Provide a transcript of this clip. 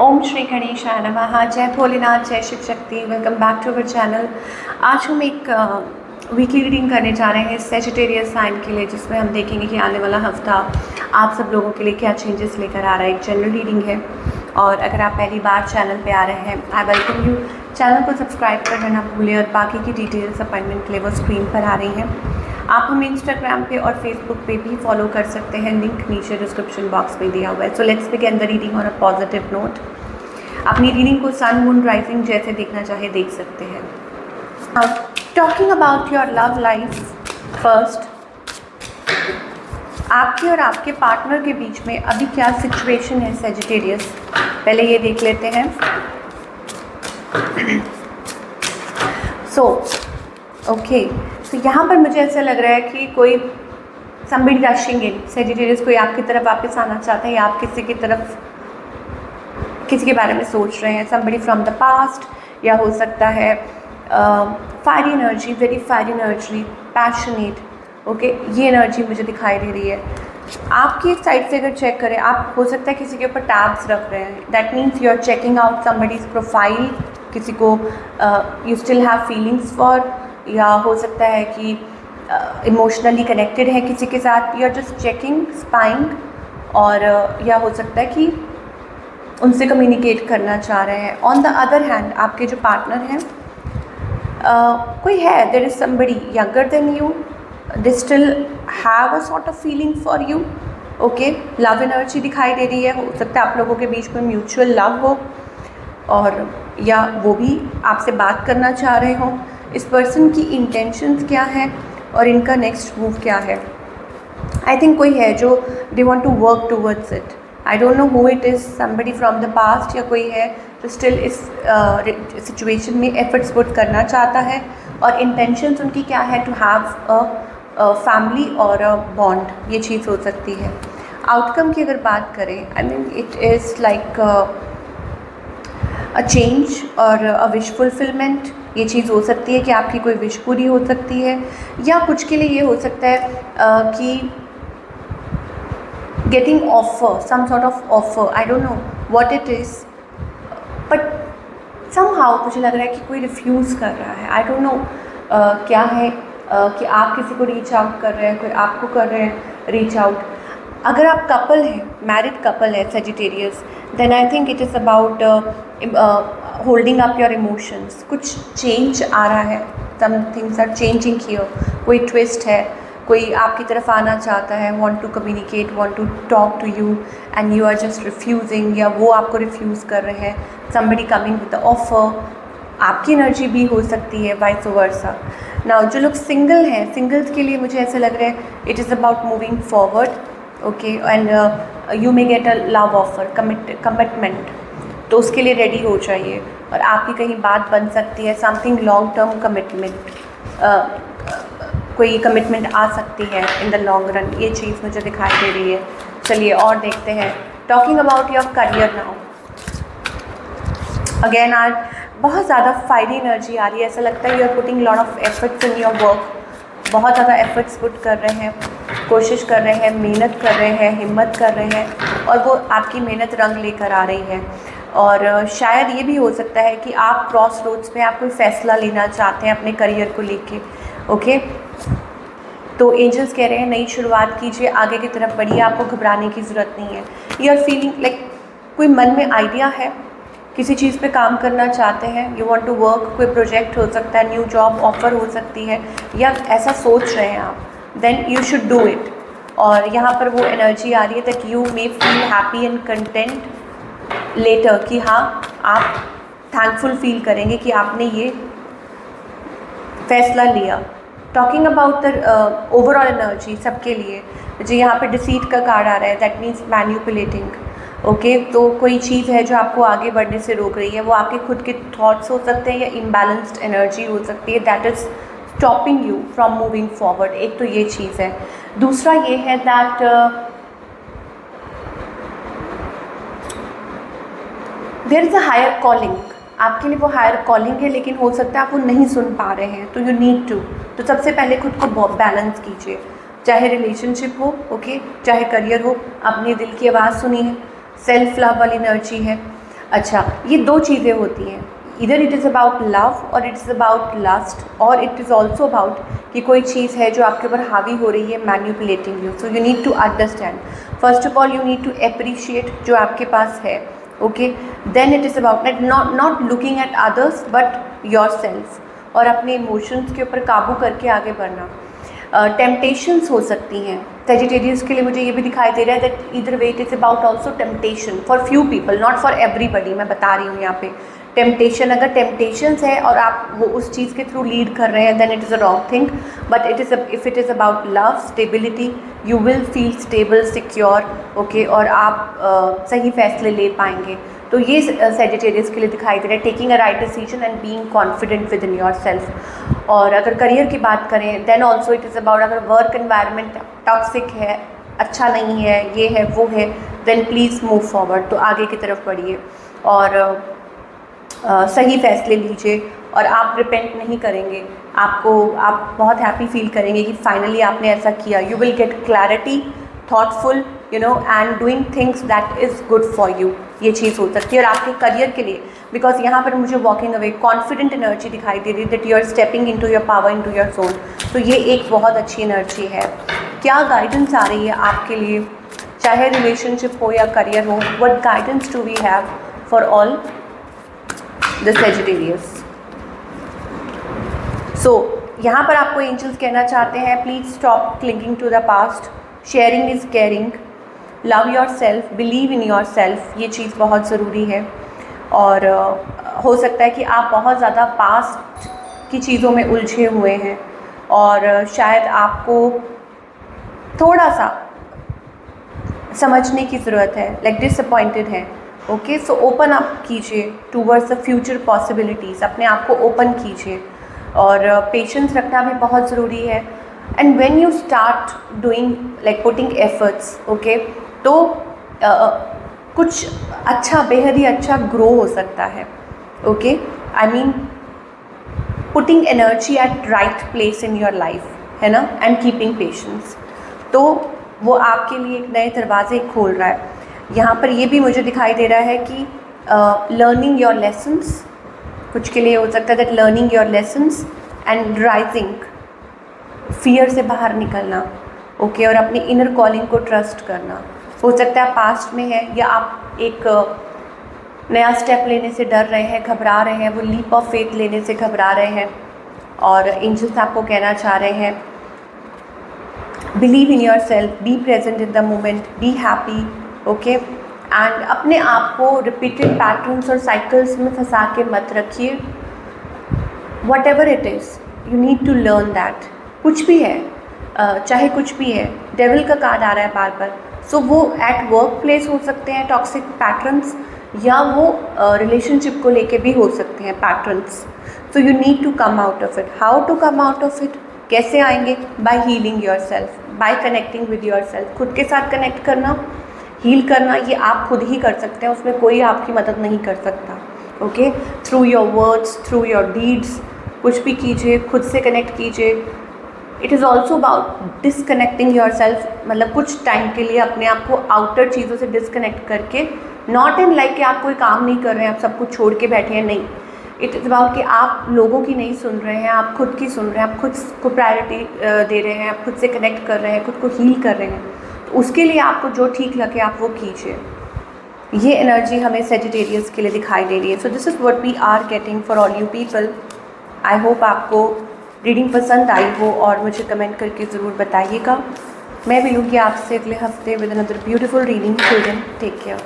ओम श्री गणेशाय नमः। जय भोलेनाथ, जय Shiv Shakti. Welcome back to our channel. आज हम एक वीकली रीडिंग करने जा रहे हैं सेजिटेरियस साइन के लिए, जिसमें हम देखेंगे कि आने वाला हफ्ता आप सब लोगों के लिए क्या चेंजेस लेकर आ रहा है। एक जनरल रीडिंग है और अगर आप पहली बार चैनल पे आ रहे हैं, आई वेलकम यू। चैनल को सब्सक्राइब करना ना भूलें और बाकी की डिटेल्स अपॉइंटमेंट के लिए वो स्क्रीन पर आ रही हैं। आप हमें इंस्टाग्राम पे और फेसबुक पे भी फॉलो कर सकते हैं, लिंक नीचे डिस्क्रिप्शन बॉक्स में दिया हुआ है। So let's begin the reading on a positive note. अपनी रीडिंग को सन मून राइजिंग जैसे देखना चाहे देख सकते हैं। Talking about your love life first, आपके और आपके पार्टनर के बीच में अभी क्या सिचुएशन है सेजिटेरियस, पहले ये देख लेते हैं। ओके, तो यहाँ पर मुझे ऐसा लग रहा है कि कोई somebody rushing in, सेजिटेरियस कोई आपकी तरफ वापस आना चाहता है या आप किसी की तरफ किसी के बारे में सोच रहे हैं। somebody from the past, या हो सकता है fiery energy, very fiery energy, passionate. Okay, ये एनर्जी मुझे दिखाई दे रही है। आपकी एक साइड से अगर चेक करें, आप हो सकता है किसी के ऊपर टैब्स रख रहे हैं। That means you are checking out somebody's profile, किसी को you still have feelings for, या हो सकता है कि इमोशनली कनेक्टेड है किसी के साथ, you are just checking, spying, और या हो सकता है कि उनसे कम्युनिकेट करना चाह रहे हैं। ऑन द अदर हैंड, आपके जो पार्टनर हैं, कोई है, there is somebody younger than you, they still have a sort of feeling for you. Okay, love energy दिखाई दे रही है। हो सकता है आप लोगों के बीच में म्यूचुअल लव हो, और या वो भी आपसे बात करना चाह रहे हों। इस पर्सन की इंटेंशंस क्या हैं और इनका नेक्स्ट मूव क्या है। आई थिंक कोई है जो they want to work towards it. I don't know who it is, somebody from the past, या कोई है जो स्टिल इस सिचुएशन में एफर्ट्स पुट करना चाहता है, और इंटेंशंस उनकी क्या है, टू हैव अ फैमिली और अ बॉन्ड। ये चीज़ हो सकती है। आउटकम की अगर बात करें, I mean it is like a change और अ विश फुलफिलमेंट। ये चीज़ हो सकती है कि आपकी कोई विश पूरी हो सकती है, या कुछ के लिए ये हो सकता है कि getting offer, some sort of offer, I don't know what it is, but somehow मुझे लग रहा है कि कोई रिफ्यूज़ कर रहा है। आई डोंट नो क्या है, कि आप किसी को रीच आउट कर रहे हैं, कोई आपको कर रहे हैं रीच आउट। अगर आप कपल हैं, मैरिड कपल है Sagittarius, then I think it is about holding up your emotions. कुछ चेंज आ रहा है, some things are changing here. कोई ट्विस्ट है, कोई आपकी तरफ आना चाहता है, want to communicate, want to talk to you, and you are just refusing, या वो आपको रिफ्यूज़ कर रहे हैं। Somebody coming with the offer, आपकी एनर्जी भी हो सकती है, वाइस वर्सा। नाउ जो लोग सिंगल हैं, सिंगल्स के लिए मुझे ऐसा लग रहा है it is about moving forward. Okay, and you may get a love offer, commitment, तो उसके लिए रेडी हो जाइए, और आपकी कहीं बात बन सकती है। समथिंग लॉन्ग टर्म कमिटमेंट, कोई कमिटमेंट आ सकती है इन द लॉन्ग रन। ये चीज़ मुझे दिखाई दे रही है। चलिए और देखते हैं। Talking about your career now, again आज बहुत ज़्यादा फायरी एनर्जी आ रही है। ऐसा लगता है you are putting lot of efforts in your work, बहुत ज़्यादा एफर्ट्स पुट कर रहे हैं, कोशिश कर रहे हैं, मेहनत कर रहे हैं, हिम्मत कर रहे हैं, और वो आपकी मेहनत रंग लेकर आ रही है। और शायद ये भी हो सकता है कि आप क्रॉस रोड्स पे आप कोई फ़ैसला लेना चाहते हैं अपने करियर को लेके। ओके, तो एंजल्स कह रहे हैं नई शुरुआत कीजिए, आगे की तरफ बढ़िए, आपको घबराने की ज़रूरत नहीं है। यू आर फीलिंग लाइक कोई मन में आइडिया है, किसी चीज़ पे काम करना चाहते हैं, यू वांट टू वर्क, कोई प्रोजेक्ट हो सकता है, न्यू जॉब ऑफर हो सकती है, या ऐसा सोच रहे हैं आप, then you should do it. और यहाँ पर वो एनर्जी आ रही है that you may feel happy and content later, कि हाँ आप थैंकफुल फील करेंगे कि आपने ये फैसला लिया। Talking about the overall energy सबके लिए, मुझे यहाँ पे डिसीट का कार्ड आ रहा है, दैट मीन्स मैन्युपुलेटिंग। ओके, तो कोई चीज़ है जो आपको आगे बढ़ने से रोक रही है, वो आपके खुद के थॉट्स हो सकते हैं, या इम्बैलेंस्ड एनर्जी हो सकती है, that is stopping you from moving forward. एक तो ये चीज़ है। दूसरा ये है that there is a higher calling, आपके लिए वो हायर कॉलिंग है, लेकिन हो सकता है आप वो नहीं सुन पा रहे हैं, तो यू नीड टू। तो सबसे पहले खुद को बैलेंस कीजिए, चाहे रिलेशनशिप हो, ओके, चाहे करियर हो, अपने दिल की आवाज़ सुनिए। सेल्फ लव वाली एनर्जी है। अच्छा, ये दो चीज़ें होती हैं, इधर इट इज़ अबाउट लव और इट इज़ अबाउट लस्ट, और इट इज़ ऑल्सो अबाउट कि कोई चीज़ है जो आपके ऊपर हावी हो रही है, manipulating you. So you need to understand, first of all you need to appreciate जो आपके पास है, okay. Then it is about not looking at others but yourself, और अपने इमोशंस के ऊपर काबू करके आगे बढ़ना। टेम्पटेशंस हो सकती हैं सेजिटेरियस के लिए, मुझे ये भी दिखाई दे रहा है दैट इधर way it is about also temptation for few people, not for everybody. मैं बता रही हूँ यहाँ पे टेम्पटेशन, अगर टेम्पटेशंस है और आप वो उस चीज़ के थ्रू लीड कर रहे हैं then it is a wrong thing, but if it is about love, stability, you will feel stable, secure, okay, और आप सही फैसले ले पाएंगे। तो ये सेजिटेरियस के लिए दिखाई दे रहा है, taking a right decision and being confident within yourself. और अगर करियर की बात करें then also it is about, अगर वर्क एनवायरनमेंट टॉक्सिक है, अच्छा नहीं है, ये है वो है, देन प्लीज़ मूव फॉरवर्ड, तो आगे की तरफ बढ़िए और सही फैसले लीजिए, और आप रिपेंट नहीं करेंगे, आप बहुत हैप्पी फील करेंगे कि फाइनली आपने ऐसा किया। You will get clarity, thoughtful, you know, and doing things that is good for you, ये चीज़ हो सकती है। और आपके करियर के लिए, बिकॉज यहाँ पर मुझे वॉकिंग अवे कॉन्फिडेंट एनर्जी दिखाई दे रही है, that you are stepping into your power, into your zone, तो ये एक बहुत अच्छी एनर्जी है। क्या गाइडेंस आ रही है आपके लिए, चाहे रिलेशनशिप हो या करियर हो, what guidance do we have for all the Sagittarius? So यहाँ पर आपको एंजल्स कहना चाहते हैं, please stop clinging to the past, sharing is caring, love yourself, believe in yourself, ये चीज़ बहुत ज़रूरी है। और हो सकता है कि आप बहुत ज़्यादा पास्ट की चीज़ों में उलझे हुए हैं और शायद आपको थोड़ा सा समझने की ज़रूरत है, लाइक डिसअपॉइंटेड है, ओके। सो ओपन अप कीजिए टूवर्ड्स द फ्यूचर पॉसिबिलिटीज़, अपने आप को ओपन कीजिए, और पेशेंस रखना भी बहुत ज़रूरी है। And when you start doing like putting efforts, okay, तो कुछ अच्छा, बेहद ही अच्छा ग्रो हो सकता है, okay. I mean putting energy at right place in your life, है ना, एंड कीपिंग पेशेंस, तो वो आपके लिए एक नए दरवाजे खोल रहा है। यहाँ पर ये भी मुझे दिखाई दे रहा है कि लर्निंग योर लेसन्स, कुछ के लिए हो सकता है that learning your lessons and rising, fear से बाहर निकलना, ओके, और अपनी इनर कॉलिंग को ट्रस्ट करना। हो सकता है पास्ट में है, या आप एक नया स्टेप लेने से डर रहे हैं, घबरा रहे हैं, वो लीप ऑफ फेथ लेने से घबरा रहे हैं, और एंजल्स आपको कहना चाह रहे हैं, believe in your self, be present in the moment, be happy, okay, and अपने आप को रिपीटेड पैटर्न्स और साइकिल्स में फंसा के मत रखिए। Whatever it is, you need to learn that, कुछ भी है, चाहे कुछ भी है, डेविल का कार्ड आ रहा है बार बार, सो वो एट वर्क प्लेस हो सकते हैं टॉक्सिक पैटर्न्स, या वो रिलेशनशिप को लेके भी हो सकते हैं patterns. So you need to come out of it. How to come out of it? कैसे आएंगे? By healing yourself, by connecting with yourself, खुद के साथ कनेक्ट करना, हील करना, ये आप खुद ही कर सकते हैं, उसमें कोई आपकी मदद नहीं कर सकता, okay. Through your words, through your deeds, कुछ भी कीजिए, खुद से कनेक्ट कीजिए। It is also about disconnecting your self, मतलब कुछ टाइम के लिए अपने आप को आउटर चीज़ों से डिसकनेक्ट करके, नॉट इन लाइक कि आप कोई काम नहीं कर रहे हैं, आप सब कुछ छोड़ के बैठे हैं, नहीं। इट इज़ अबाउट कि आप लोगों की नहीं सुन रहे हैं, आप खुद की सुन रहे हैं, आप खुद को प्रायोरिटी दे रहे हैं, आप खुद से कनेक्ट कर रहे हैं, खुद को हील कर रहे हैं, तो उसके लिए आपको जो ठीक लगे आप वो कीजिए। ये एनर्जी हमें सेजिटेरियस के लिए दिखाई दे रही है। So this is what we are getting for all you people. I hope आपको रीडिंग पसंद आई हो, और मुझे कमेंट करके ज़रूर बताइएगा। मैं मिलूँगी आपसे अगले हफ्ते with another beautiful reading. Till then, take care.